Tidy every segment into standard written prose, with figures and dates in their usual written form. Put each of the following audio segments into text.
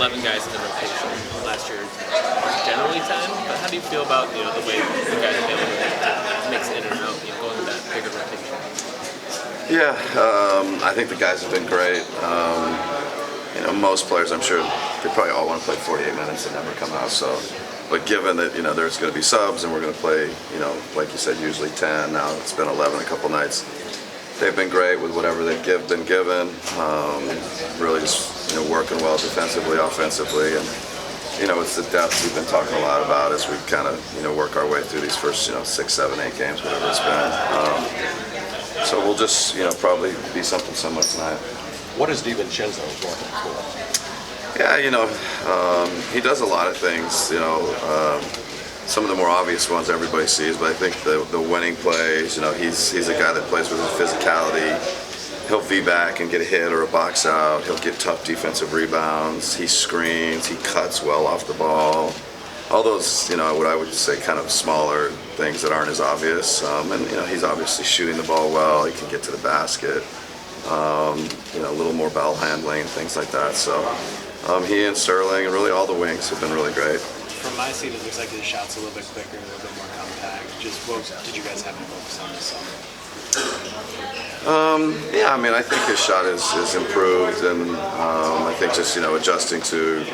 11 guys in the rotation. Last year, generally 10. But how do you feel about the way the guys are able to mix in and out, going with that bigger rotation? Yeah, I think the guys have been great. Most players, I'm sure, they probably all want to play 48 minutes and never come out. So, but given that there's going to be subs and we're going to play, like you said, usually 10. Now it's been 11 a couple nights. They've been great with whatever they've been given. Really just working well defensively, offensively, and it's the depth we've been talking a lot about as we kind of work our way through these first 6, 7, 8 games, whatever it's been. So we'll just probably be something similar tonight. What is DiVincenzo working for? Yeah, he does a lot of things. Some of the more obvious ones everybody sees, but I think the winning plays. He's a guy that plays with his physicality. He'll V-back and get a hit or a box out. He'll get tough defensive rebounds. He screens. He cuts well off the ball. All those, what I would say, kind of smaller things that aren't as obvious. And he's obviously shooting the ball well. He can get to the basket. A little more ball handling and things like that. So he and Sterling and really all the wings have been really great. From my seat, it looks like his shot's a little bit quicker, a little bit more compact. Just what did you guys have to focus on this summer? Yeah, I think his shot is improved, and I think just adjusting to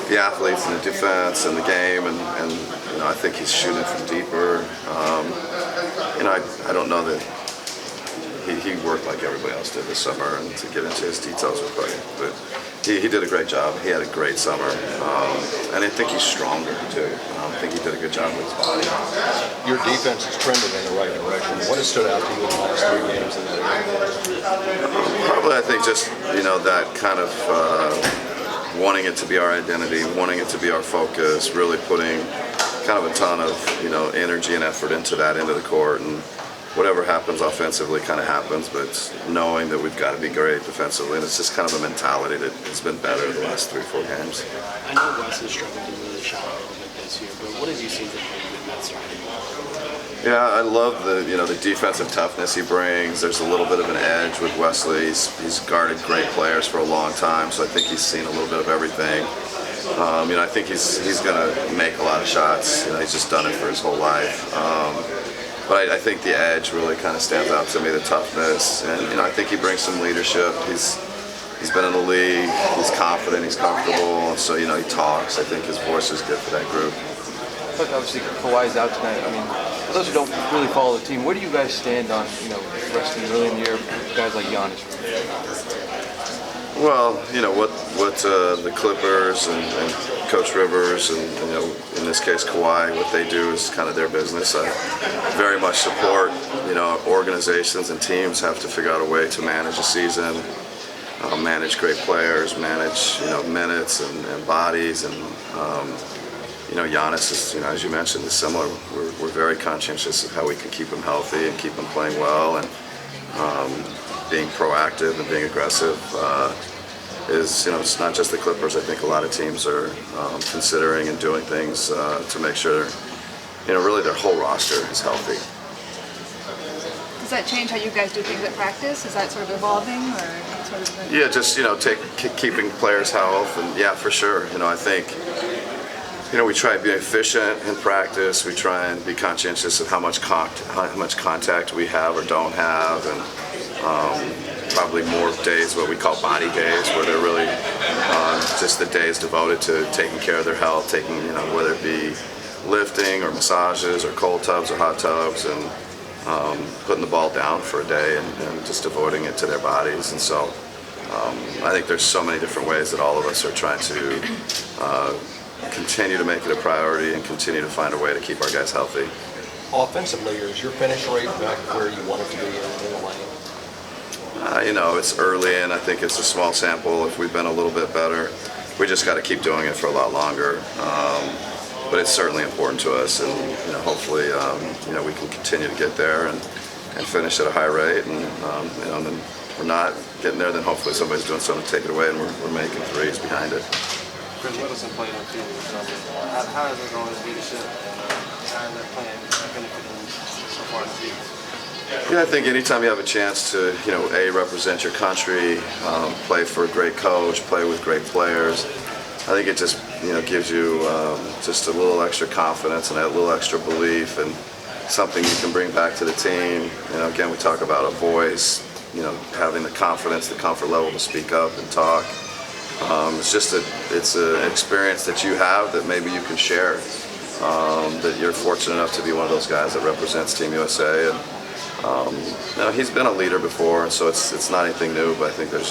the athletes and the defense and the game, and I think he's shooting from deeper. I don't know that he worked like everybody else did this summer, and to get into his details with play, but he did a great job. He had a great summer, and I think he's stronger too. I think he did a good job with his body. Your defense has trended in the right direction. What has stood out to you in the last 3 games in that area? Probably, I think just that kind of wanting it to be our identity, wanting it to be our focus, really putting kind of a ton of energy and effort into that end of the court, and whatever happens offensively kind of happens, but knowing that we've got to be great defensively, and it's just kind of a mentality that has been better the last 3 or 4 games. I know Wes has struggled to really shot a little bit this year, but what have you seen from him in that starting? Yeah, I love the defensive toughness he brings. There's a little bit of an edge with Wesley. He's guarded great players for a long time, so I think he's seen a little bit of everything. I think he's going to make a lot of shots. He's just done it for his whole life. But I think the edge really kind of stands out to me, the toughness, and I think he brings some leadership. He's been in the league. He's confident. He's comfortable. And so he talks. I think his voice is good for that group. Look, obviously Kawhi's out tonight. For those who don't really follow the team, where do you guys stand on resting early in the year guys like Giannis? Well, what the Clippers and Coach Rivers and in this case Kawhi, what they do is kind of their business. I very much support organizations and teams have to figure out a way to manage a season, manage great players, manage minutes and bodies, and Giannis is as you mentioned is similar. We're very conscientious of how we can keep him healthy and keep him playing well, and being proactive and being aggressive is it's not just the Clippers. I think a lot of teams are considering and doing things to make sure really their whole roster is healthy. Does that change how you guys do things at practice? Is that sort of evolving, or sort of? Yeah, just keeping players healthy, and yeah, for sure. I think we try to be efficient in practice. We try and be conscientious of how much contact we have or don't have, and probably more days what we call body days, where they're really just the days devoted to taking care of their health, taking whether it be lifting or massages or cold tubs or hot tubs, and putting the ball down for a day and just devoting it to their bodies. And so I think there's so many different ways that all of us are trying to continue to make it a priority and continue to find a way to keep our guys healthy. Offensively, is your finish rate back where you want it to be in the lane? It's early, and I think it's a small sample. If we've been a little bit better, we just got to keep doing it for a lot longer. But it's certainly important to us, and hopefully, we can continue to get there and finish at a high rate. And then if we're not getting there, then hopefully somebody's doing something to take it away, and we're making threes behind it. Chris Middleton played on team this summer. How is it going as leadership and how is that playing benefiting so far this season? Yeah, I think anytime you have a chance to, A, represent your country, play for a great coach, play with great players, I think it just, gives you just a little extra confidence and a little extra belief and something you can bring back to the team. Again, we talk about a voice, having the confidence, the comfort level to speak up and talk. It's an experience that you have that maybe you can share. That you're fortunate enough to be one of those guys that represents Team USA. And he's been a leader before, and so it's not anything new. But I think it's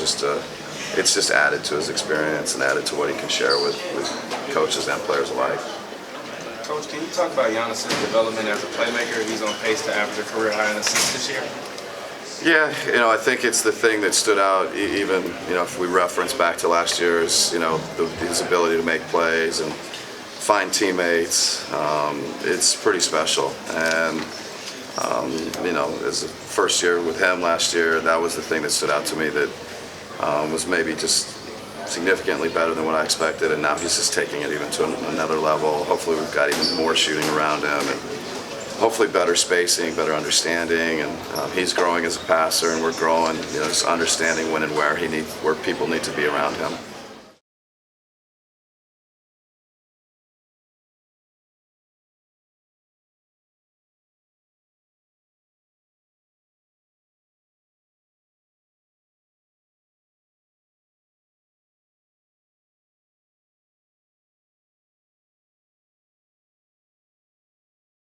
just added to his experience and added to what he can share with coaches and players alike. Coach, can you talk about Giannis's development as a playmaker? He's on pace to average a career high in assists this year. Yeah, I think it's the thing that stood out. Even if we reference back to last year's, his ability to make plays and find teammates, it's pretty special. And as the first year with him last year, that was the thing that stood out to me that was maybe just significantly better than what I expected, and now he's just taking it even to another level. Hopefully we've got even more shooting around him, and hopefully better spacing, better understanding, and he's growing as a passer, and we're growing, just understanding when and where people need to be around him.